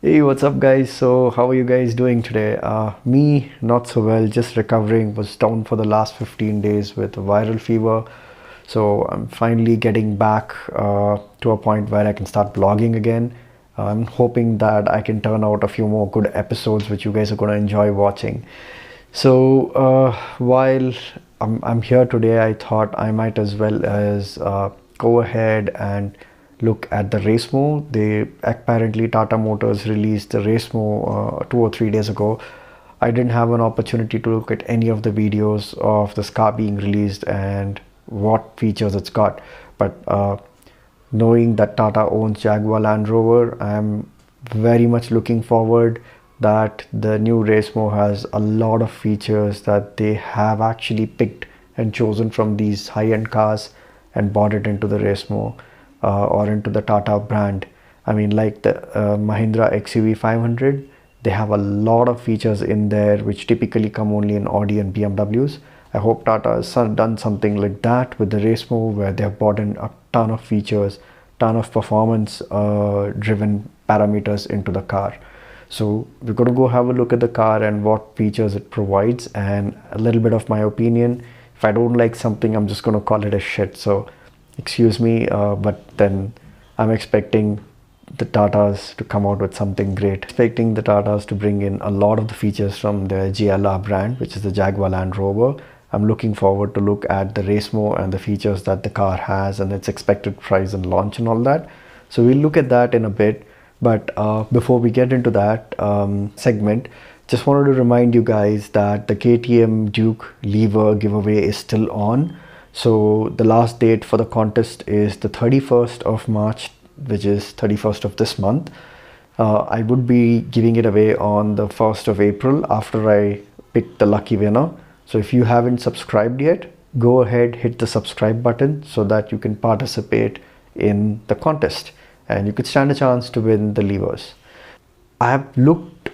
Hey, what's up guys? So how are you guys doing today? Me, not so well, just recovering. Was down for the last 15 days with a viral fever. So I'm finally getting back to a point where I can start vlogging again. I'm hoping that I can turn out a few more good episodes which you guys are going to enjoy watching. So while I'm here today, I thought I might as well as go ahead and look at the RACEMO. They apparently Tata Motors released the RACEMO 2 or 3 days ago. I didn't have an opportunity to look at any of the videos of this car being released and what features it's got, but knowing that Tata owns Jaguar Land Rover, I'm very much looking forward that the new RACEMO has a lot of features that they have actually picked and chosen from these high-end cars and bought it into the RACEMO or into the Tata brand. I mean, like the Mahindra XUV 500, they have a lot of features in there which typically come only in Audi and BMWs. I hope Tata has done something like that with the RACEMO, where they have brought in a ton of features, ton of performance driven parameters into the car. So we're going to go have a look at the car and what features it provides and a little bit of my opinion. If I don't like something, I'm just going to call it a shit. So excuse me, but then I'm expecting the Tatas to come out with something great. Expecting the Tatas to bring in a lot of the features from the JLR brand, which is the Jaguar Land Rover. I'm looking forward to look at the RACEMO and the features that the car has and its expected price and launch and all that. So we'll look at that in a bit. But before we get into that segment, just wanted to remind you guys that the KTM Duke lever giveaway is still on. So the last date for the contest is the 31st of March, which is 31st of this month. I would be giving it away on the 1st of April after I pick the lucky winner. So if you haven't subscribed yet, go ahead, hit the subscribe button so that you can participate in the contest and you could stand a chance to win the levers. I have looked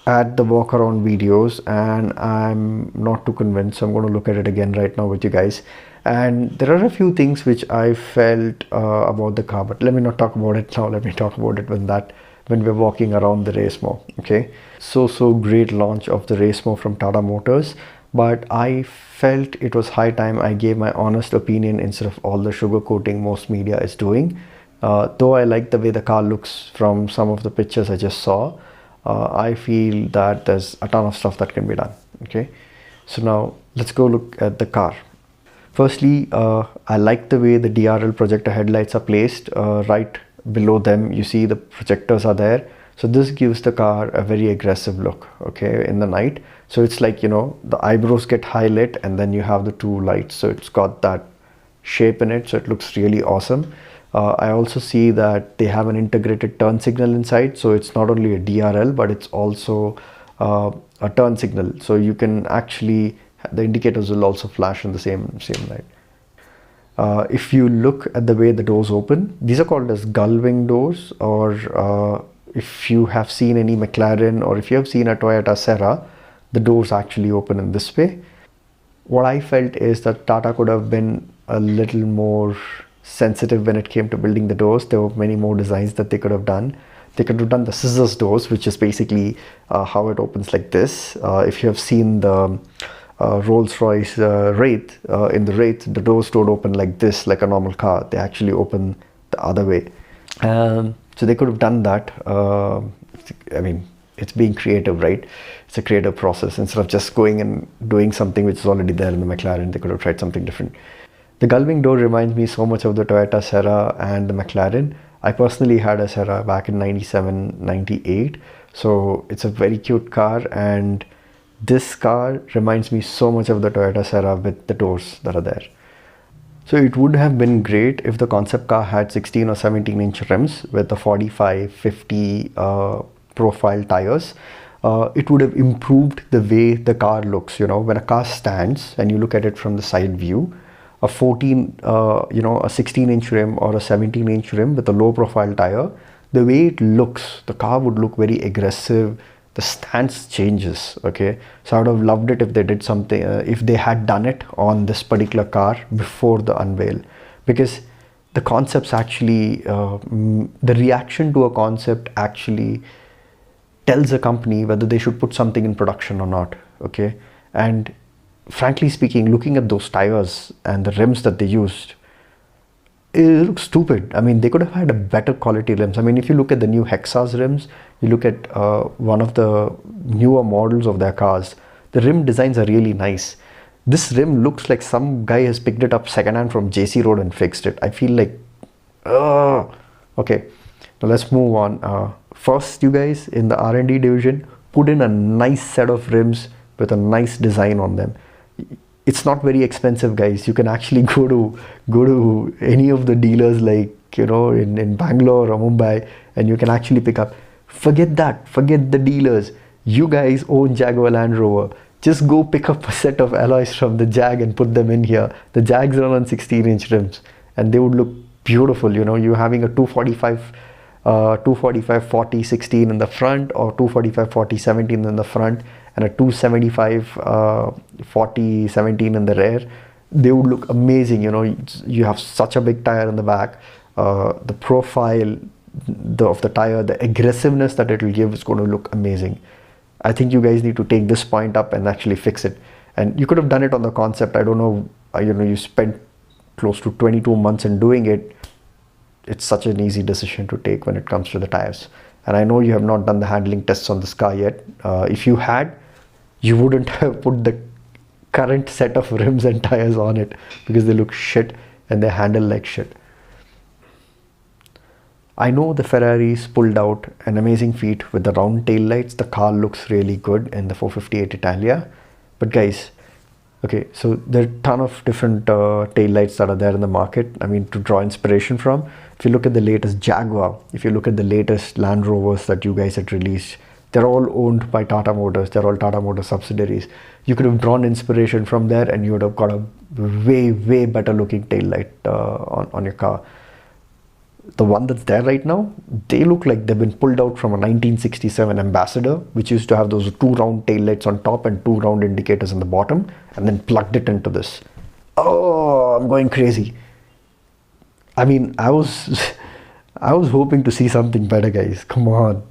at the walk around videos and I'm not too convinced, so I'm going to look at it again right now with you guys. And there are a few things which I felt about the car, but let me not talk about it now. Let me talk about it when we're walking around the RACEMO. Okay, so great launch of the RACEMO from Tata Motors, but I felt it was high time I gave my honest opinion instead of all the sugarcoating most media is doing. Though I like the way the car looks from some of the pictures I just saw, I feel that there's a ton of stuff that can be done. Okay, so now let's go look at the car. Firstly, I like the way the DRL projector headlights are placed. Right below them, you see the projectors are there. So this gives the car a very aggressive look, okay, in the night. So it's like, you know, the eyebrows get highlit and then you have the two lights. So it's got that shape in it. So it looks really awesome. I also see that they have an integrated turn signal inside. So it's not only a DRL, but it's also a turn signal. So you can actually, the indicators will also flash in the same light. If you look at the way the doors open, these are called as gull wing doors, or if you have seen any McLaren or if you have seen a Toyota Serra, the doors actually open in this way. What I felt is that Tata could have been a little more sensitive when it came to building the doors. There were many more designs that they could have done. They could have done the scissors doors, which is basically how it opens like this. If you have seen the Rolls-Royce Wraith, in the Wraith, the doors don't open like this, like a normal car. They actually open the other way. So they could have done that. I mean, it's being creative, right? It's a creative process. Instead of just going and doing something which is already there in the McLaren, they could have tried something different. The gull-wing door reminds me so much of the Toyota Serra and the McLaren. I personally had a Serra back in 97, 98. So it's a very cute car, and this car reminds me so much of the Toyota Serra with the doors that are there. So it would have been great if the concept car had 16 or 17 inch rims with the 45, 50 profile tires. It would have improved the way the car looks. You know, when a car stands and you look at it from the side view, a 16 inch rim or a 17 inch rim with a low profile tire, the way it looks, the car would look very aggressive. The stance changes. Okay, so I would have loved it if they did something, if they had done it on this particular car before the unveil, because the concepts actually, the reaction to a concept actually tells a company whether they should put something in production or not. Okay, and frankly speaking, looking at those tires and the rims that they used, it looks stupid. I mean, they could have had a better quality rims. I mean, if you look at the new Hexas rims, you look at one of the newer models of their cars, the rim designs are really nice. This rim looks like some guy has picked it up secondhand from JC Road and fixed it. I feel like, okay, now let's move on. First, you guys in the R&D division, put in a nice set of rims with a nice design on them. It's not very expensive, guys. You can actually go to any of the dealers, like, you know, in Bangalore or Mumbai, and you can actually pick up. Forget that. Forget the dealers. You guys own Jaguar Land Rover. Just go pick up a set of alloys from the Jag and put them in here. The Jags run on 16-inch rims, and they would look beautiful. You know, you're having a 245 40 16 in the front, or 245 40 17 in the front, and a 275 40 17 in the rear. They would look amazing. You know, you have such a big tire in the back. The profile of the tire, the aggressiveness that it will give is going to look amazing. I think you guys need to take this point up and actually fix it. And you could have done it on the concept. I don't know, you know, you spent close to 22 months in doing it. It's such an easy decision to take when it comes to the tires. And I know you have not done the handling tests on this car yet. If you had, you wouldn't have put the current set of rims and tires on it, because they look shit and they handle like shit. I know the Ferraris pulled out an amazing feat with the round tail lights. The car looks really good in the 458 Italia. But guys, okay, so there are a ton of different tail lights that are there in the market. I mean, to draw inspiration from, if you look at the latest Jaguar, if you look at the latest Land Rovers that you guys had released, they're all owned by Tata Motors. They're all Tata Motors subsidiaries. You could have drawn inspiration from there, and you would have got a way, way better looking tail light on your car. The one that's there right now, they look like they've been pulled out from a 1967 Ambassador, which used to have those two round tail lights on top and two round indicators on the bottom, and then plugged it into this. Oh, I'm going crazy. I mean, I was hoping to see something better, guys. Come on.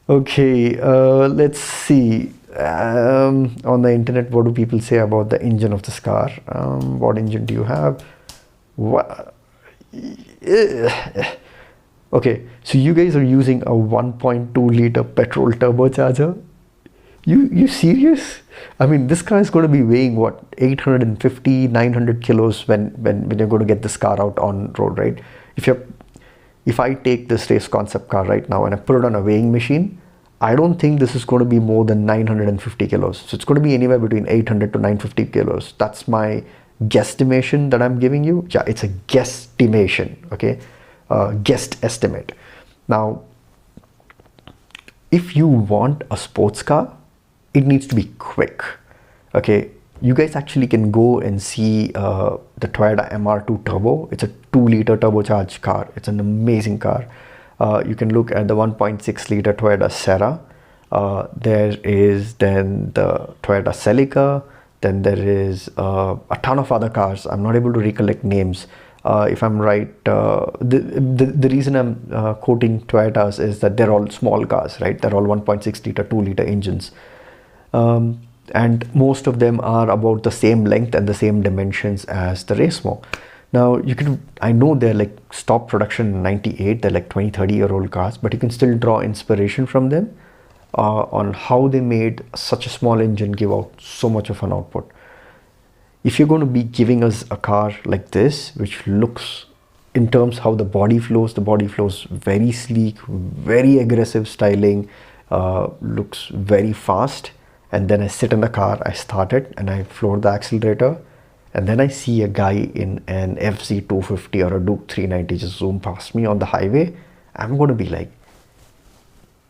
Okay, let's see. On the internet, what do people say about the engine of this car? What engine do you have? What? Okay, so you guys are using a 1.2 liter petrol turbocharger. You serious? I mean, this car is going to be weighing what, 850 900 kilos when you're going to get this car out on road, right? If I take this race concept car right now and I put it on a weighing machine, I don't think this is going to be more than 950 kilos. So it's going to be anywhere between 800 to 950 kilos. That's my guesstimation that I'm giving you. Yeah, it's a guesstimation, okay? Guessed estimate. Now, if you want a sports car, it needs to be quick, okay? You guys actually can go and see the Toyota MR2 Turbo. It's a 2-liter turbocharged car. It's an amazing car. You can look at the 1.6 liter Toyota Serra. There is then the Toyota Celica. Then there is a ton of other cars. I'm not able to recollect names. If I'm right, the reason I'm quoting Toyotas is that they're all small cars, right? They're all 1.6 liter, 2 liter engines. And most of them are about the same length and the same dimensions as the RACEMO. Now, I know they're like stopped production in 98, they're like 20-30-year-old cars, but you can still draw inspiration from them on how they made such a small engine give out so much of an output. If you're going to be giving us a car like this, which looks, in terms how the body flows very sleek, very aggressive styling, looks very fast. And then I sit in the car, I start it, and I floor the accelerator, and then I see a guy in an FZ250 or a Duke 390 just zoom past me on the highway. I'm going to be like,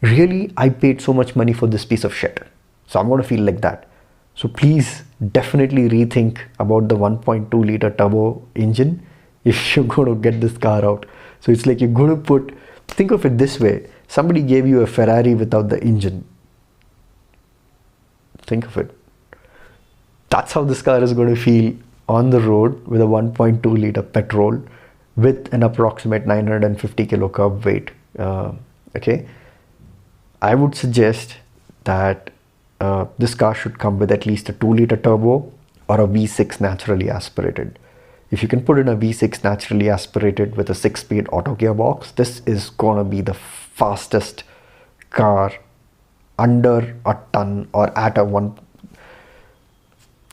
really? I paid so much money for this piece of shit. So I'm going to feel like that. So please definitely rethink about the 1.2 liter turbo engine if you're going to get this car out. So it's like you're going to think of it this way. Somebody gave you a Ferrari without the engine. Think of it. That's how this car is going to feel on the road with a 1.2 liter petrol with an approximate 950 kilo curb weight. Okay, I would suggest that this car should come with at least a 2-liter turbo or a V6 naturally aspirated. If you can put in a V6 naturally aspirated with a 6-speed auto gearbox, this is gonna be the fastest car under a ton or at a one.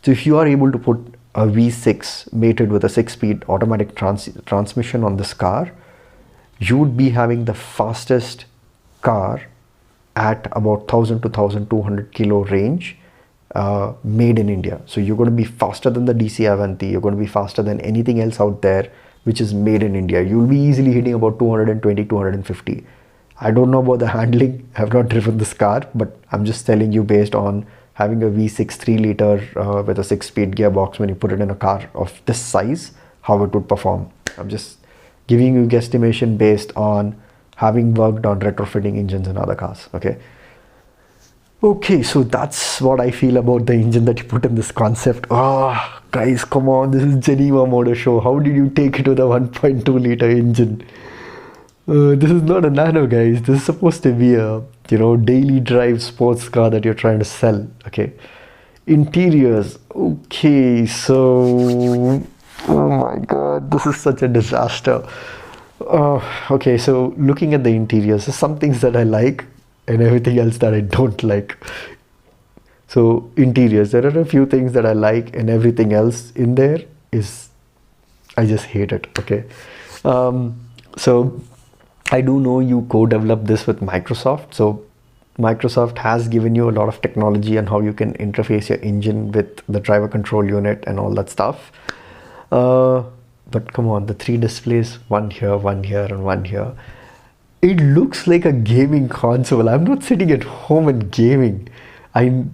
So if you are able to put a V6 mated with a 6-speed automatic transmission on this car, you would be having the fastest car at about 1000 to 1200 kilo range, made in India. So you're going to be faster than the DC Avanti, you're going to be faster than anything else out there which is made in India. You'll be easily hitting about 220, 250. I don't know about the handling, I have not driven this car, but I'm just telling you based on having a V6 3-liter with a 6-speed gearbox, when you put it in a car of this size, how it would perform. I'm just giving you guesstimation based on having worked on retrofitting engines in other cars. Okay, so that's what I feel about the engine that you put in this concept. Guys, come on, this is Geneva Motor Show. How did you take it to the 1.2 liter engine? This is not a nano, guys. This is supposed to be a, daily drive sports car that you're trying to sell. Okay, interiors. Okay, so oh my god, this is such a disaster. Okay, so looking at the interiors, there's some things that I like and everything else that I don't like. So interiors, there are a few things that I like and everything else in there is, I just hate it. Okay, so I do know you co-developed this with Microsoft. So Microsoft has given you a lot of technology on how you can interface your engine with the driver control unit and all that stuff. But come on, the 3 displays, one here, and one here. It looks like a gaming console. I'm not sitting at home and gaming. Okay,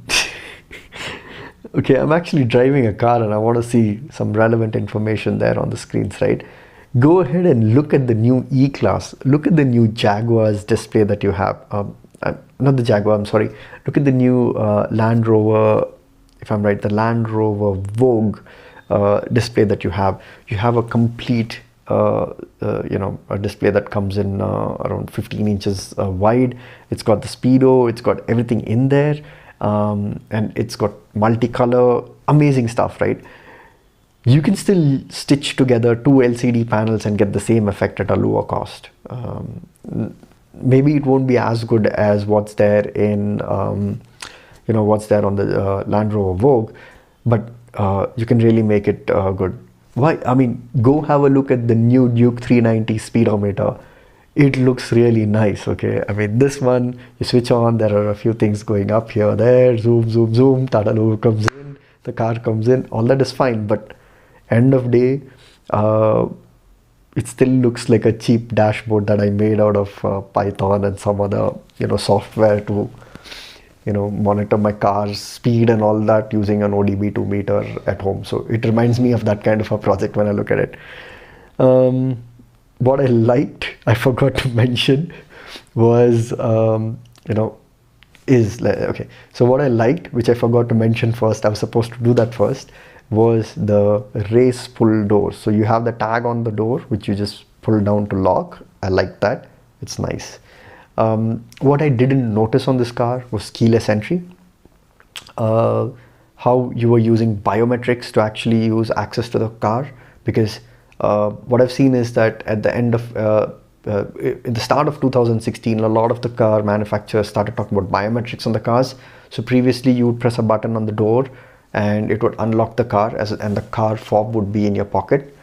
I'm actually driving a car and I want to see some relevant information there on the screens, right? Go ahead and look at the new E-Class. Look at the new Jaguar's display that you have. Not the Jaguar, I'm sorry. Look at the new Land Rover, if I'm right, the Land Rover Vogue display that you have. You have a complete, a display that comes in around 15 inches wide. It's got the speedo, it's got everything in there, and it's got multicolor, amazing stuff, right? You can still stitch together 2 LCD panels and get the same effect at a lower cost. Maybe it won't be as good as what's there in, what's there on the Land Rover Vogue, but you can really make it good. Why? I mean, go have a look at the new Duke 390 speedometer. It looks really nice. Okay, I mean, this one you switch on, there are a few things going up here, there, zoom, zoom, zoom, Tata logo comes in, the car comes in, all that is fine, but end of day, it still looks like a cheap dashboard that I made out of Python and some other software to monitor my car's speed and all that using an ODB2 meter at home. So it reminds me of that kind of a project when I look at it. What I liked, I forgot to mention, was okay. So what I liked, which I forgot to mention first, I was supposed to do that first, was the race pull door. So you have the tag on the door which you just pull down to lock. I like that, it's nice. What I didn't notice on this car was keyless entry. How you were using biometrics to actually use access to the car, because what I've seen is that at the end of in the start of 2016, a lot of the car manufacturers started talking about biometrics on the cars. So previously you would press a button on the door and it would unlock the car, and the car fob would be in your pocket.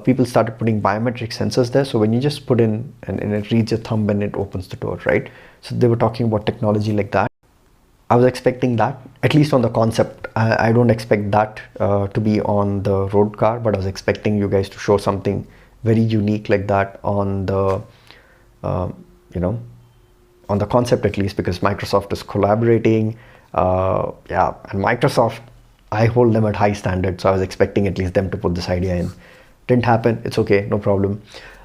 People started putting biometric sensors there, so when you just put in and it reads your thumb and it opens the door, right? So they were talking about technology like that. I was expecting that, at least on the concept. I don't expect that to be on the road car, but I was expecting you guys to show something very unique like that on the on the concept, at least, because Microsoft is collaborating. Yeah, and Microsoft, I hold them at high standards, so I was expecting at least them to put this idea in. Didn't happen, it's okay, no problem.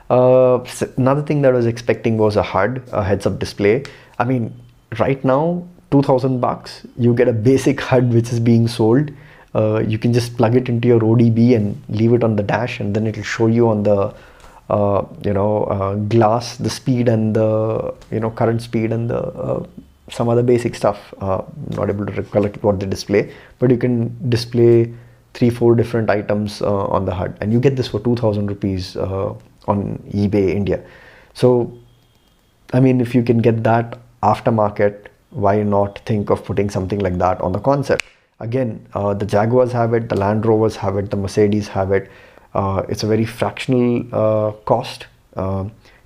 So another thing that I was expecting was a HUD, a heads-up display. I mean, right now, $2,000, you get a basic HUD which is being sold. You can just plug it into your ODB and leave it on the dash, and then it'll show you on the glass, the speed and the current speed and the some other basic stuff. Not able to recollect what they display, but you can display 3-4 different items on the HUD, and you get this for 2,000 rupees on eBay India. So I mean, if you can get that aftermarket, why not think of putting something like that on the concept? Again, the Jaguars have it, the Land Rovers have it, the Mercedes have it. It's a very fractional cost.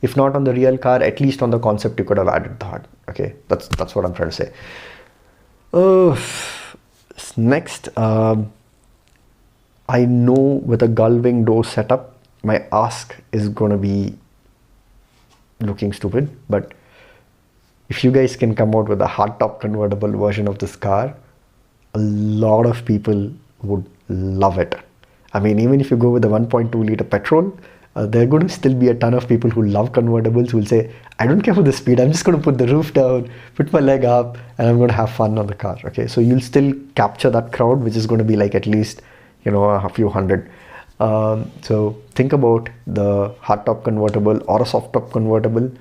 If not on the real car, at least on the concept you could have added the HUD. Okay, that's what I'm trying to say. Next, I know with a gull wing door setup, my ask is gonna be looking stupid, but if you guys can come out with a hardtop convertible version of this car, a lot of people would love it. I mean, even if you go with the 1.2 liter petrol, there are going to still be a ton of people who love convertibles who will say, I don't care for the speed, I'm just going to put the roof down, put my leg up, and I'm going to have fun on the car. Okay, so you'll still capture that crowd, which is going to be like at least a few hundred. So think about the hardtop convertible or a soft top convertible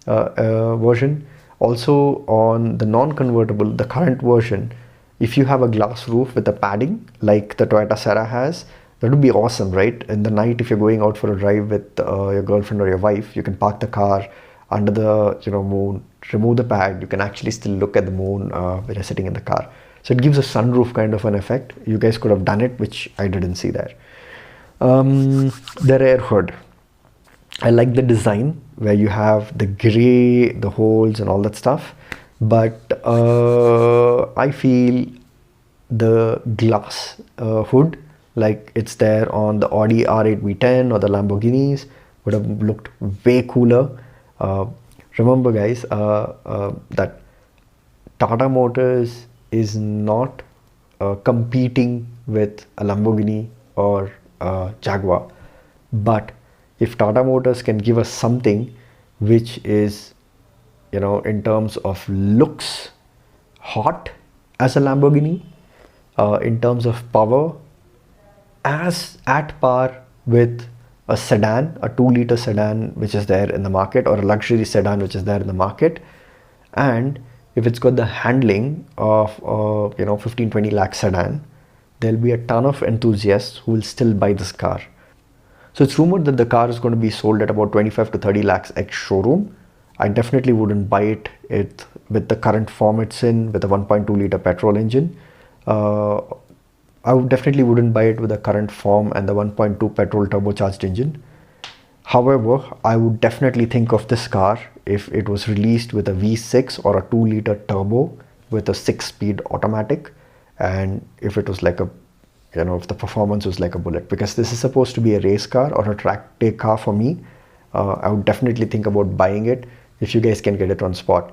version. Also on the non-convertible, the current version, if you have a glass roof with a padding like the Toyota Serra has, that would be awesome, right? In the night, if you're going out for a drive with your girlfriend or your wife, you can park the car under the moon, remove the pad, you can actually still look at the moon when you're sitting in the car. So it gives a sunroof kind of an effect. You guys could have done it, which I didn't see there. The rear hood, I like the design where you have the gray, the holes and all that stuff, but I feel the glass hood, like it's there on the Audi R8 V10 or the Lamborghinis, would have looked way cooler. Remember guys, that Tata Motors is not competing with a Lamborghini or Jaguar, but if Tata Motors can give us something which is in terms of looks hot as a Lamborghini, in terms of power as at par with a sedan, a 2-liter sedan which is there in the market, or a luxury sedan which is there in the market, and if it's got the handling of 15-20 lakh sedan, there'll be a ton of enthusiasts who will still buy this car. So it's rumored that the car is going to be sold at about 25 to 30 lakhs ex showroom. I definitely wouldn't buy it with the current form it's in, with a 1.2 liter petrol engine. I definitely wouldn't buy it with the current form and the 1.2 petrol turbocharged engine. However, I would definitely think of this car if it was released with a V6 or a 2-liter turbo with a 6-speed automatic, and if it was like if the performance was like a bullet, because this is supposed to be a race car or a track day car for me. I would definitely think about buying it if you guys can get it on spot.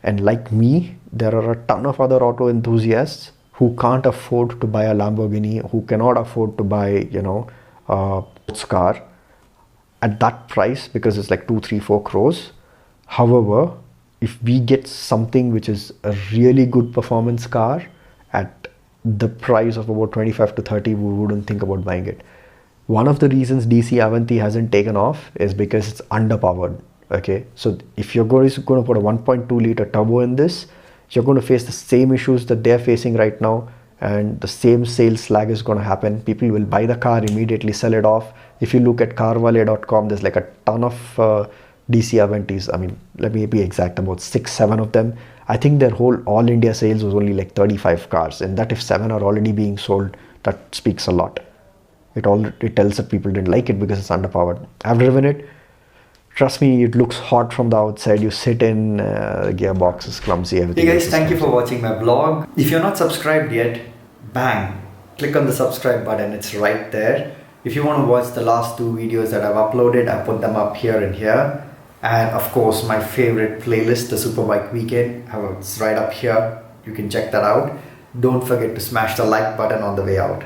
And like me, there are a ton of other auto enthusiasts who can't afford to buy a Lamborghini, who cannot afford to buy a sports car at that price, because it's like 2, 3, 4 crores. However, if we get something which is a really good performance car at the price of about 25 to 30, we wouldn't think about buying it. One of the reasons DC Avanti hasn't taken off is because it's underpowered. Okay, so if you're going to put a 1.2 liter turbo in this, you're going to face the same issues that they're facing right now, and the same sales slag is going to happen. People will buy the car, immediately sell it off. If you look at carvale.com, there's like a ton of DC Avantis. I mean, let me be exact, about 6-7 of them. I think their whole all India sales was only like 35 cars, and that if 7 are already being sold, that speaks a lot. It tells that people didn't like it because it's underpowered. I've driven it. Trust me, it looks hot from the outside. You sit in, the gearbox is clumsy, everything. Hey guys, thank you for watching my vlog. If you're not subscribed yet, bang, click on the subscribe button, it's right there. If you want to watch the last 2 videos that I've uploaded, I put them up here and here. And of course, my favorite playlist, the Superbike Weekend, it's right up here. You can check that out. Don't forget to smash the like button on the way out.